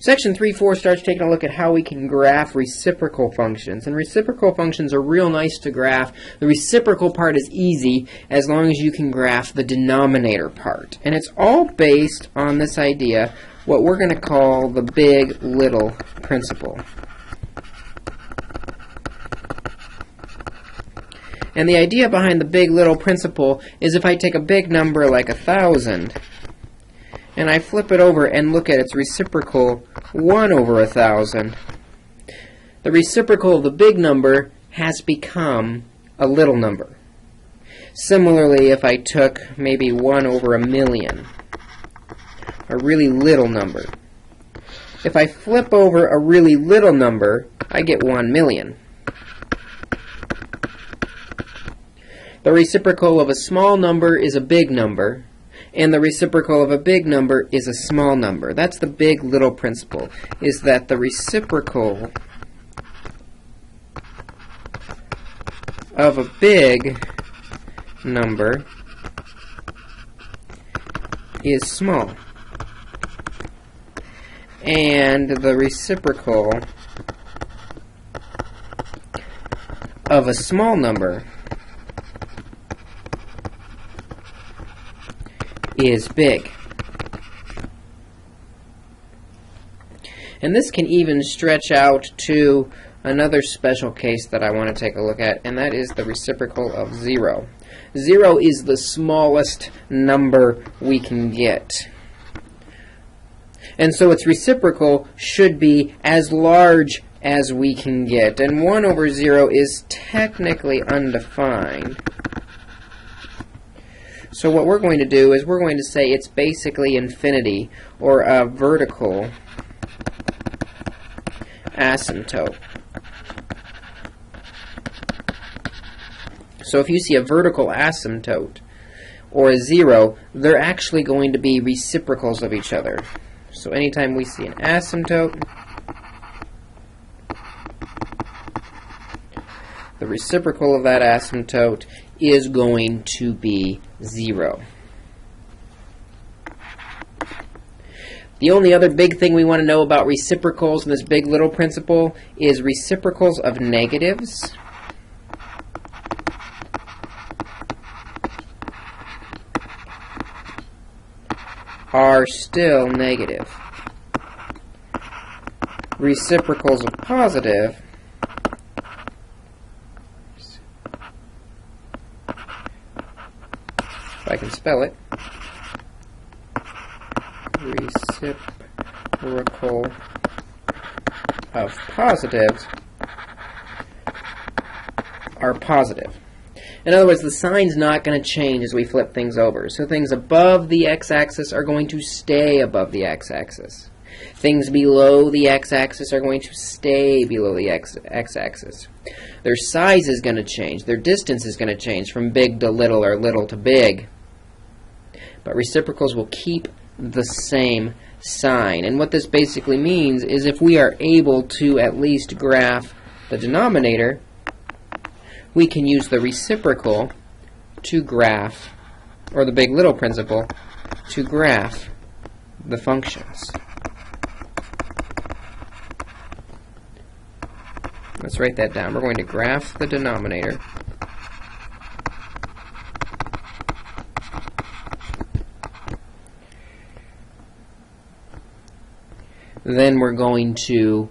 Section 3.4 starts taking a look at how we can graph reciprocal functions. And reciprocal functions are real nice to graph. The reciprocal part is easy as long as you can graph the denominator part. And it's all based on this idea, what we're going to call the big-little principle. And the idea behind the big-little principle is if I take a big number like 1,000, and I flip it over and look at its reciprocal 1 over 1,000, the reciprocal of the big number has become a little number. Similarly, if I took maybe 1 over 1,000,000, a really little number, if I flip over a really little number, I get 1,000,000. The reciprocal of a small number is a big number, and the reciprocal of a big number is a small number. That's the big-little principle, is that the reciprocal of a big number is small, and the reciprocal of a small number is big. And this can even stretch out to another special case that I want to take a look at, and that is the reciprocal of 0. 0 is the smallest number we can get. And so its reciprocal should be as large as we can get. And 1 over 0 is technically undefined. So what we're going to do is we're going to say it's basically infinity, or a vertical asymptote. So if you see a vertical asymptote or a 0, they're actually going to be reciprocals of each other. So anytime we see an asymptote, the reciprocal of that asymptote is going to be 0. The only other big thing we want to know about reciprocals in this big-little principle is reciprocals of negatives are still negative. Reciprocals of positive I can spell it, reciprocal of positives are positive. In other words, the sign's not going to change as we flip things over. So things above the x-axis are going to stay above the x-axis. Things below the x-axis are going to stay below the x-axis. Their size is going to change. Their distance is going to change from big to little or little to big. But reciprocals will keep the same sign. And what this basically means is if we are able to at least graph the denominator, we can use the reciprocal to graph, or the big-little principle, to graph the functions. Let's write that down. We're going to graph the denominator. Then we're going to,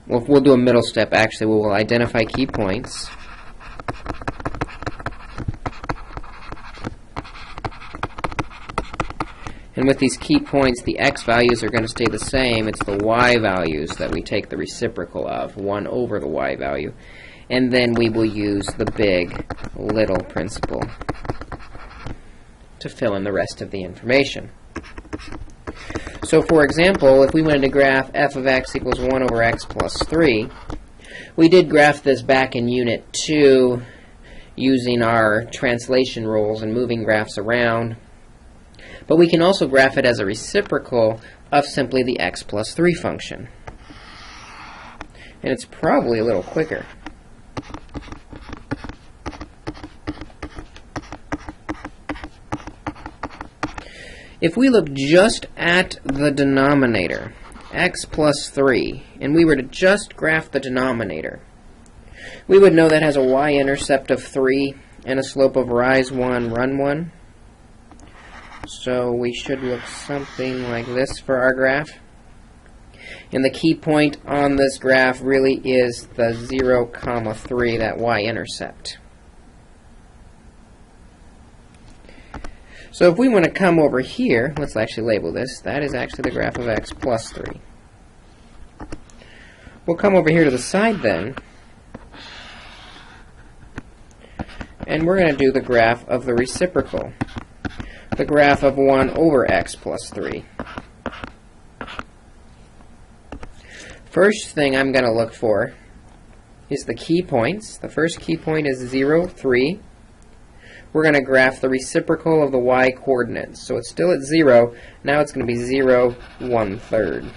well, we'll do a middle step actually. We'll identify key points. And with these key points, the x values are going to stay the same. It's the y values that we take the reciprocal of, 1 over the y value. And then we will use the big-little principle to fill in the rest of the information. So for example, if we wanted to graph f of x equals 1 over x plus 3, we did graph this back in Unit 2 using our translation rules and moving graphs around. But we can also graph it as a reciprocal of simply the x plus 3 function. And it's probably a little quicker. If we look just at the denominator x plus 3, and we were to just graph the denominator, we would know that has a y-intercept of 3 and a slope of rise 1, run 1. So we should look something like this for our graph. And the key point on this graph really is the 0, 3, that y-intercept. So if we want to come over here, let's actually label this. That is actually the graph of x plus 3. We'll come over here to the side then, and we're going to do the graph of the reciprocal, the graph of 1 over x plus 3. First thing I'm going to look for is the key points. The first key point is 0, 3. We're going to graph the reciprocal of the y coordinates. So it's still at 0. Now it's going to be 0, 1/3.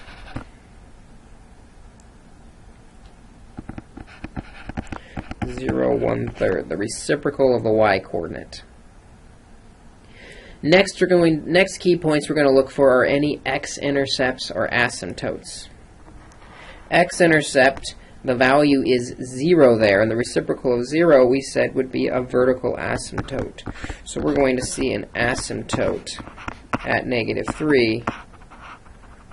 0, 1/3, the reciprocal of the y coordinate. Next key points we're going to look for are any x-intercepts or asymptotes. X-intercept, the value is 0 there, and the reciprocal of 0 we said would be a vertical asymptote. So we're going to see an asymptote at -3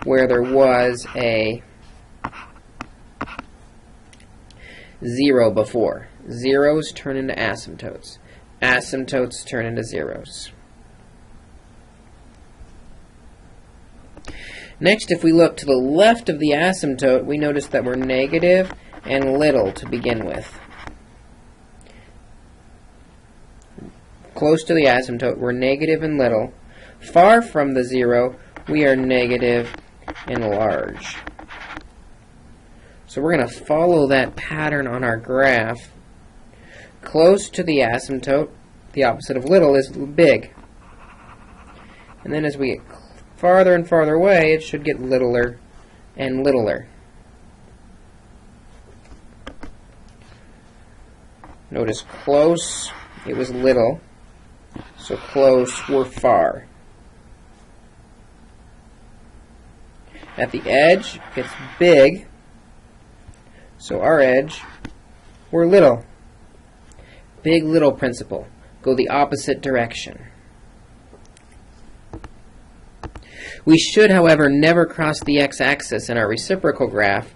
where there was a 0 before. Zeros turn into asymptotes. Asymptotes turn into zeros. Next, if we look to the left of the asymptote, we notice that we're negative and little to begin with. Close to the asymptote, we're negative and little. Far from the 0, we are negative and large. So we're going to follow that pattern on our graph. Close to the asymptote, the opposite of little is big. And then as we get farther and farther away, it should get littler and littler. Notice close, it was little, so close, we're far. At the edge, it's big, so our edge, we're little. Big, little principle. Go the opposite direction. We should, however, never cross the x-axis in our reciprocal graph,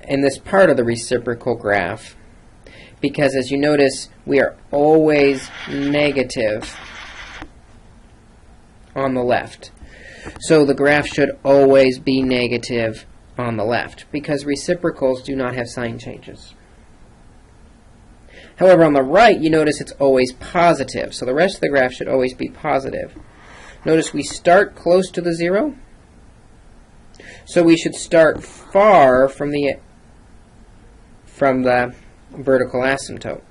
in this part of the reciprocal graph, because as you notice, we are always negative on the left. So the graph should always be negative on the left, because reciprocals do not have sign changes. However, on the right, you notice it's always positive, so the rest of the graph should always be positive. Notice we start close to the 0, so we should start far from the vertical asymptote.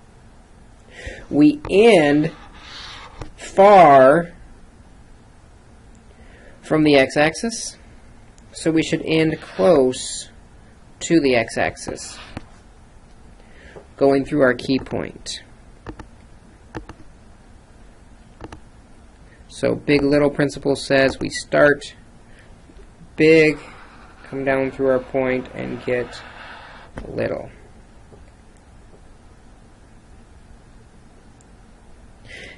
We end far from the x-axis, so we should end close to the x-axis, going through our key point. So big little principle says we start big, come down through our point, and get little.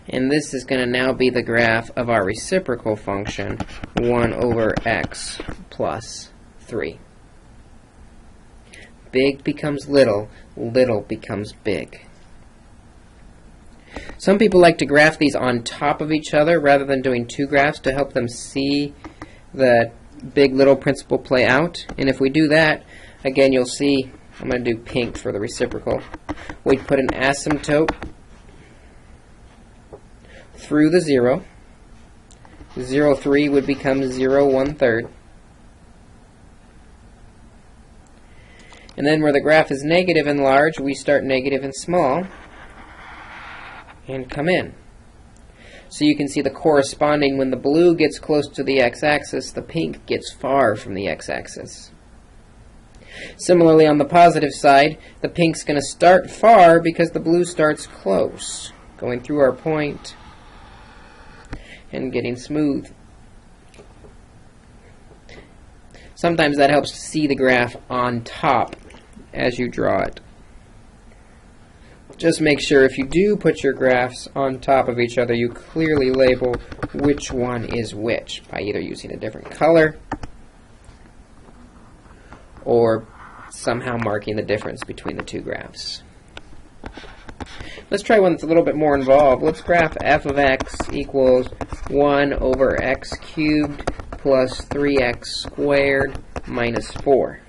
And this is going to now be the graph of our reciprocal function, 1 over x plus 3. Big becomes little, little becomes big. Some people like to graph these on top of each other rather than doing two graphs to help them see the big little principle play out. And if we do that, again, you'll see, I'm going to do pink for the reciprocal. We'd put an asymptote through the 0. 0, 3 would become 0, 1/3. And then where the graph is negative and large, we start negative and small and come in. So you can see the corresponding, when the blue gets close to the x-axis, the pink gets far from the x-axis. Similarly, on the positive side, the pink's going to start far because the blue starts close, going through our point and getting smooth. Sometimes that helps to see the graph on top as you draw it. Just make sure if you do put your graphs on top of each other, you clearly label which one is which by either using a different color or somehow marking the difference between the two graphs. Let's try one that's a little bit more involved. Let's graph f of x equals 1 over x cubed plus 3x squared minus 4.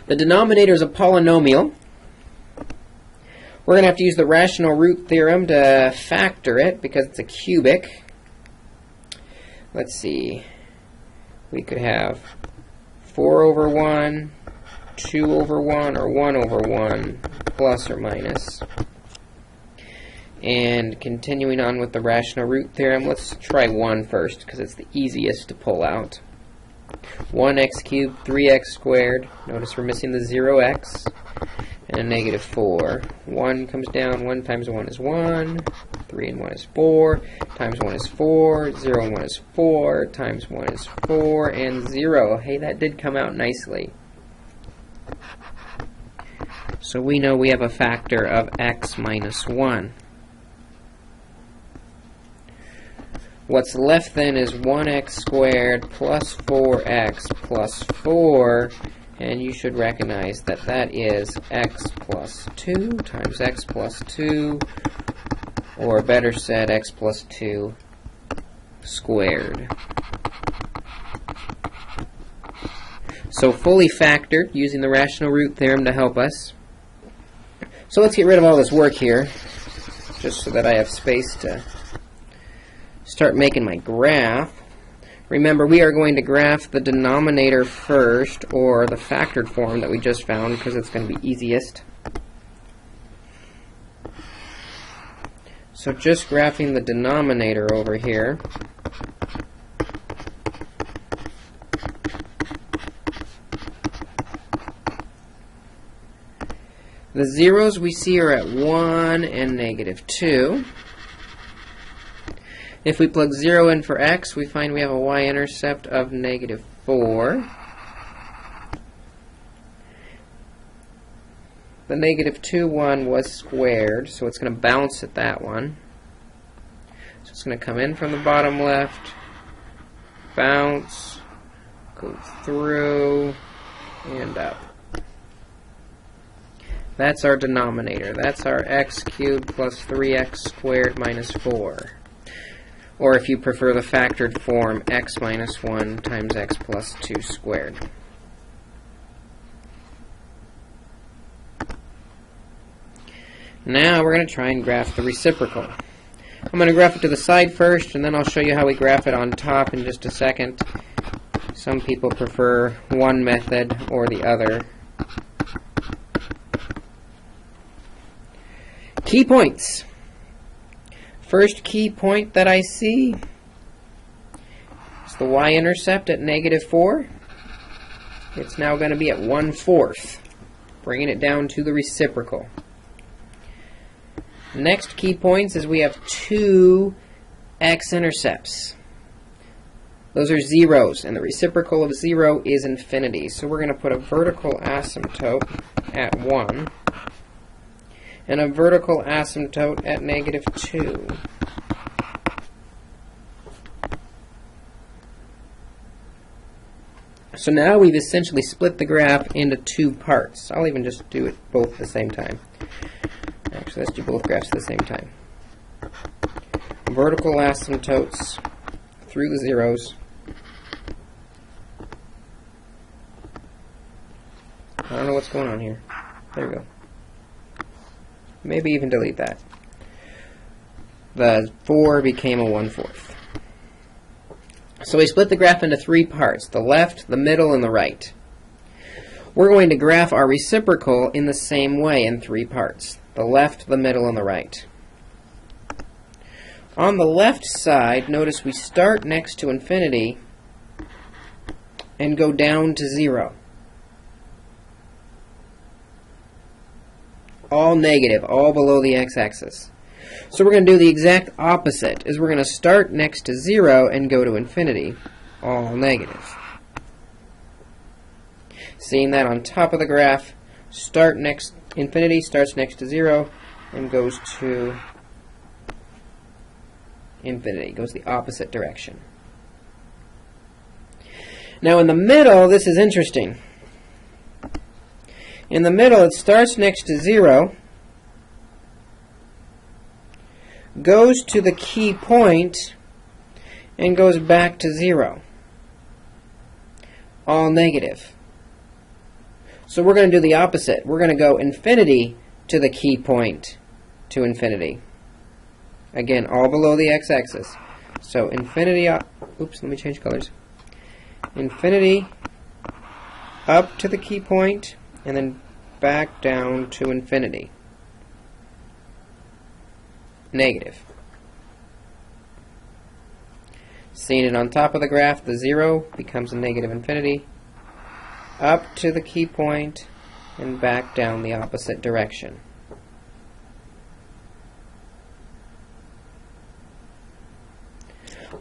The denominator is a polynomial. We're going to have to use the rational root theorem to factor it because it's a cubic. Let's see. We could have 4 over 1, 2 over 1, or 1 over 1, plus or minus. And continuing on with the rational root theorem, let's try 1 first because it's the easiest to pull out. 1x cubed, 3x squared. Notice we're missing the 0x. And a negative 4. 1 comes down. 1 times 1 is 1. 3 and 1 is 4. Times 1 is 4. 0 and 1 is 4. Times 1 is 4. And 0. Hey, that did come out nicely. So we know we have a factor of x minus 1. What's left then is 1x squared plus 4x plus 4, and you should recognize that that is x plus 2 times x plus 2, or better said, x plus 2 squared. So fully factored using the rational root theorem to help us. So let's get rid of all this work here, just so that I have space to start making my graph. Remember, we are going to graph the denominator first, or the factored form that we just found, because it's going to be easiest. So just graphing the denominator over here. The zeros we see are at 1 and negative 2. If we plug 0 in for x, we find we have a y-intercept of negative 4. The negative 2 one was squared, so it's going to bounce at that one. So it's going to come in from the bottom left, bounce, go through, and up. That's our denominator. That's our x cubed plus 3x squared minus 4. Or if you prefer the factored form, x minus 1 times x plus 2 squared. Now we're going to try and graph the reciprocal. I'm going to graph it to the side first, and then I'll show you how we graph it on top in just a second. Some people prefer one method or the other. Key points. First key point that I see is the y-intercept at negative 4. It's now going to be at 1/4, bringing it down to the reciprocal. Next key points is we have 2 x-intercepts. Those are zeros, and the reciprocal of 0 is infinity. So we're going to put a vertical asymptote at 1. And a vertical asymptote at negative 2. So now we've essentially split the graph into 2 parts. I'll even just do it both at the same time. Actually, let's do both graphs at the same time. Vertical asymptotes through the zeros. I don't know what's going on here. There we go. Maybe even delete that. The 4 became a 1/4. So we split the graph into 3 parts, the left, the middle, and the right. We're going to graph our reciprocal in the same way in 3 parts, the left, the middle, and the right. On the left side, notice we start next to infinity and go down to 0. All negative, all below the x-axis. So we're going to do the exact opposite, is we're going to start next to 0 and go to infinity, all negative. Seeing that on top of the graph, infinity starts next to 0 and goes to infinity, goes the opposite direction. Now in the middle, this is interesting. In the middle, it starts next to 0, goes to the key point, and goes back to 0. All negative. So we're going to do the opposite. We're going to go infinity to the key point to infinity. Again, all below the x-axis. So infinity, oops, let me change colors. Infinity up to the key point, and then back down to infinity. Negative. Seeing it on top of the graph, the 0 becomes a negative infinity, up to the key point, and back down the opposite direction.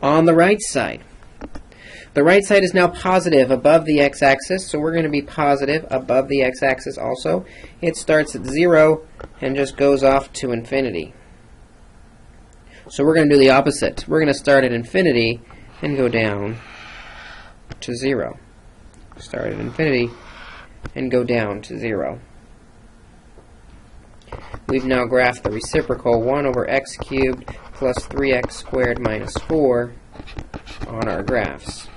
On the right side, the right side is now positive above the x-axis, so we're going to be positive above the x-axis also. It starts at 0 and just goes off to infinity. So we're going to do the opposite. We're going to start at infinity and go down to 0. Start at infinity and go down to 0. We've now graphed the reciprocal 1 over x cubed plus 3x squared minus 4 on our graphs.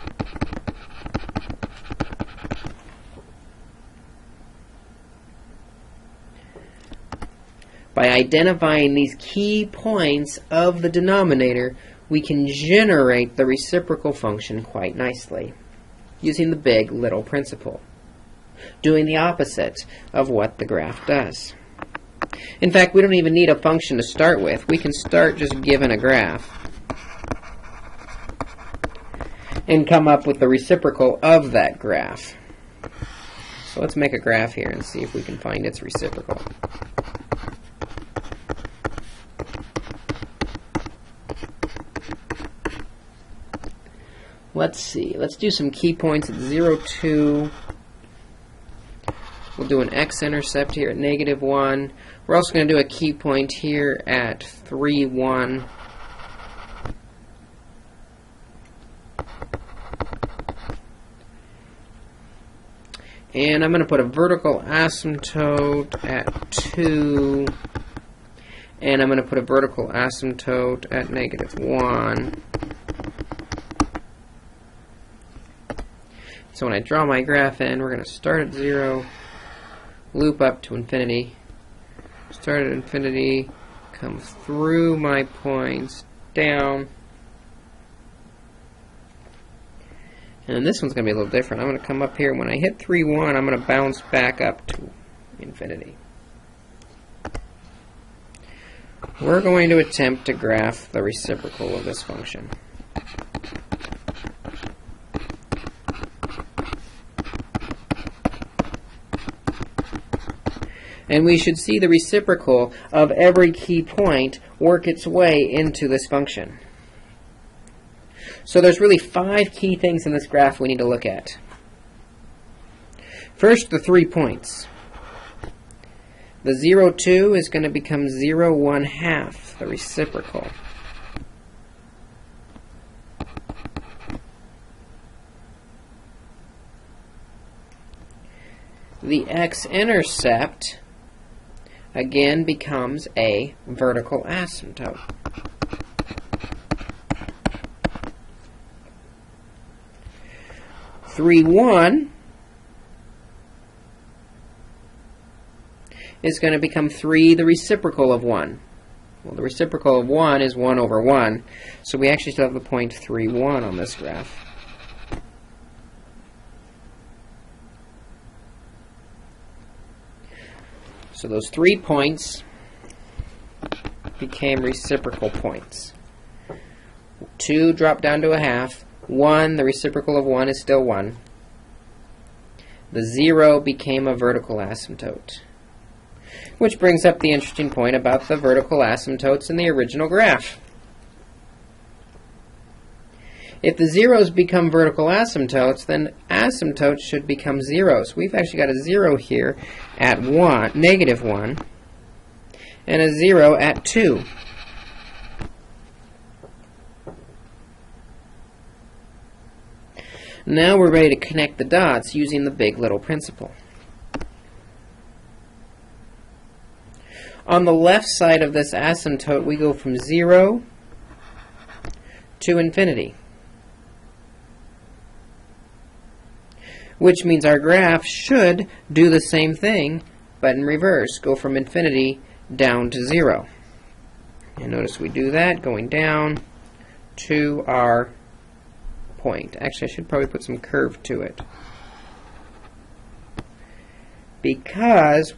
By identifying these key points of the denominator, we can generate the reciprocal function quite nicely, using the big little principle, doing the opposite of what the graph does. In fact, we don't even need a function to start with. We can start just given a graph and come up with the reciprocal of that graph. So let's make a graph here and see if we can find its reciprocal. Let's see. Let's do some key points at 0, 2. We'll do an x-intercept here at -1. We're also going to do a key point here at 3, 1. And I'm going to put a vertical asymptote at 2. And I'm going to put a vertical asymptote at -1. So when I draw my graph in, we're going to start at 0, loop up to infinity, start at infinity, come through my points, down. And then this one's going to be a little different. I'm going to come up here. When I hit 3, 1, I'm going to bounce back up to infinity. We're going to attempt to graph the reciprocal of this function. And we should see the reciprocal of every key point work its way into this function. So there's really 5 key things in this graph we need to look at. First, the 3 points. The 0, 2 is going to become 0, 1/2, the reciprocal. The x-intercept again becomes a vertical asymptote. Three, 1 is going to become 3, the reciprocal of 1. Well, the reciprocal of 1 is 1 over 1, so we actually still have the point 3, 1 on this graph. So those 3 points became reciprocal points. 2 dropped down to 1/2. 1, the reciprocal of 1 is still 1. The 0 became a vertical asymptote. Which brings up the interesting point about the vertical asymptotes in the original graph. If the zeros become vertical asymptotes, then asymptotes should become zeros. We've actually got a 0 here at -1, and a 0 at 2. Now we're ready to connect the dots using the big little principle. On the left side of this asymptote, we go from 0 to infinity, which means our graph should do the same thing, but in reverse, go from infinity down to 0. And notice we do that going down to our point. Actually, I should probably put some curve to it, because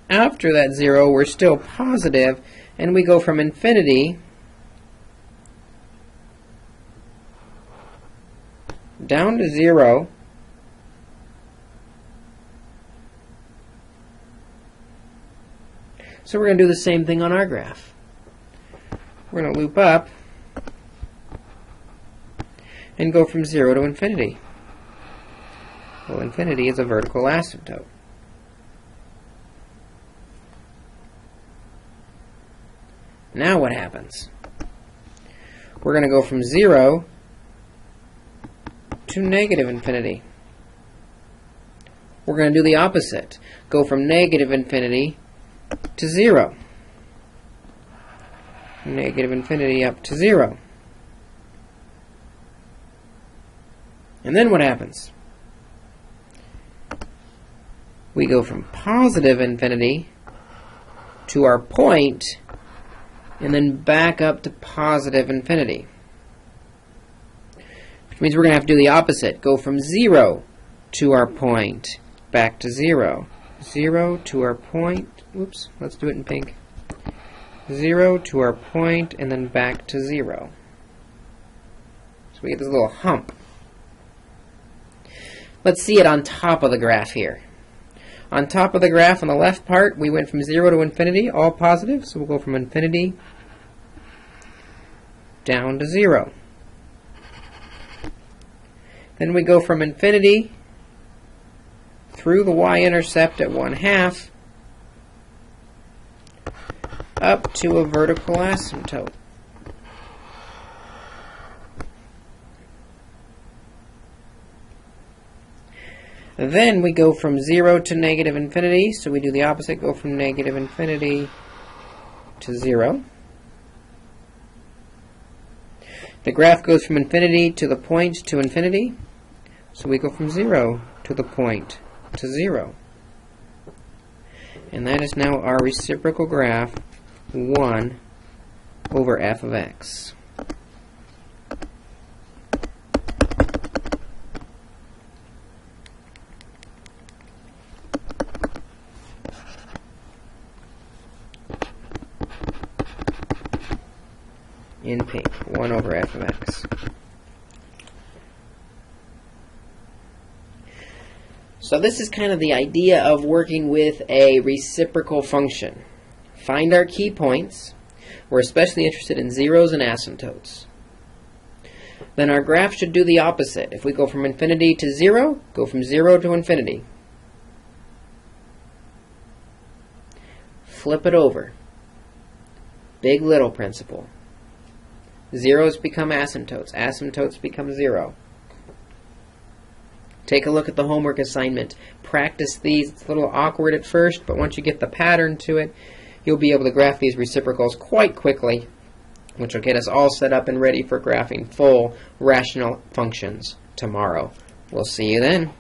after that 0, we're still positive, and we go from infinity down to 0, so we're going to do the same thing on our graph. We're going to loop up and go from 0 to infinity. Well, infinity is a vertical asymptote. Now what happens? We're going to go from 0 to negative infinity. We're going to do the opposite. Go from negative infinity to 0. Negative infinity up to 0. And then what happens? We go from positive infinity to our point, and then back up to positive infinity. Which means we're going to have to do the opposite. Go from 0 to our point, back to 0. 0 to our point. Whoops, let's do it in pink. 0 to our point, and then back to 0. So we get this little hump. Let's see it on top of the graph here. On top of the graph, on the left part, we went from 0 to infinity, all positive, so we'll go from infinity down to 0. Then we go from infinity through the y-intercept at 1/2 up to a vertical asymptote. Then we go from 0 to negative infinity, so we do the opposite, go from negative infinity to 0. The graph goes from infinity to the point to infinity, so we go from 0 to the point to 0. And that is now our reciprocal graph 1 over f of x. In pink, 1 over f of x. So this is kind of the idea of working with a reciprocal function. Find our key points. We're especially interested in zeros and asymptotes. Then our graph should do the opposite. If we go from infinity to 0, go from 0 to infinity. Flip it over. Big little principle. Zeros become asymptotes. Asymptotes become 0. Take a look at the homework assignment. Practice these. It's a little awkward at first, but once you get the pattern to it, you'll be able to graph these reciprocals quite quickly, which will get us all set up and ready for graphing full rational functions tomorrow. We'll see you then.